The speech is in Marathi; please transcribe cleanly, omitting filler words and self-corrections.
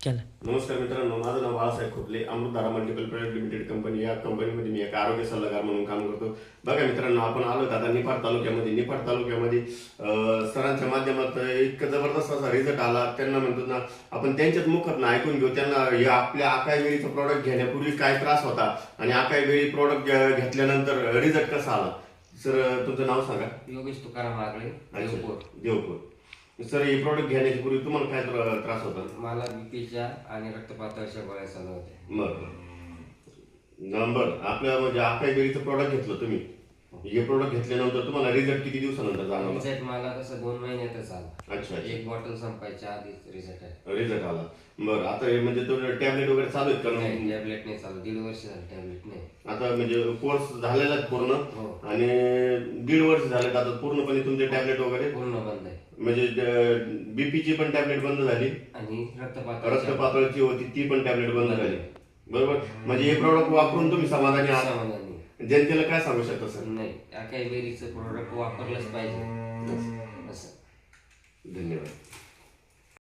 केलं. नमस्कार मित्रांनो, माझं नाव बाळासाहेब खोपले. अमृतधारा मल्टिपल प्रोडक्ट लिमिटेड कंपनी या कंपनीमध्ये मी एक आरोग्य सल्लागार म्हणून काम करतो. बघा मित्रांनो, आपण आलो आता निफाड तालुक्यामध्ये सरांच्या माध्यमात एक जबरदस्त असा रिझल्ट आला. त्यांना म्हणतो ना, आपण त्यांच्याच मुखातून ऐकून घेऊ त्यांना हे आपल्या आकाई बेरीचं प्रोडक्ट घेण्यापूर्वी काय त्रास होता आणि आकाई बेरी प्रोडक्ट घेतल्यानंतर रिझल्ट कसा आला. सर, तुमचं नाव सांगा. योगेश तुकाराम आगळे, देवपूर. सर, हे प्रोडक्ट घेण्याच्या पूर्वी तुम्हाला काय त्रास होता? मला बीपीच्या आणि रक्तपातळाच्या गोळ्या चालू होत्या. बरं आपल्या म्हणजे आकाई बेरीचं प्रोडक्ट घेतलं तुम्ही. हे प्रोडक्ट घेतल्यानंतर तुम्हाला रिझल्ट किती दिवसानंतर जाणवला? रिझल्ट मला तसं 2 महिन्यातच आला. अच्छा. एक बॉटल संपायच्या आधीच रिझल्ट आला. बरं, आता हे म्हणजे तो टॅबलेट वगैरे चालू आहेत का? नाही, टॅबलेट नाही चालू. 1.5 वर्ष झालं टॅबलेट नाही. आता म्हणजे कोर्स झालेला आहे पूर्ण हो. आणि 1.5 वर्ष झाले आता पूर्णपणे तुमचे टॅबलेट वगैरे पूर्ण बंद आहे. म्हणजे बीपीची पण टॅबलेट बंद झाली, आणि रक्तपातळाची होती ती पण टॅबलेट बंद झाली. बरोबर. म्हणजे हे प्रोडक्ट वापरून तुम्ही समाधानी आहात? जनतेला काय सांगू शकता सर? नाही, आकाई बेरीचं प्रोडक्ट वापरलंच पाहिजे असं. धन्यवाद.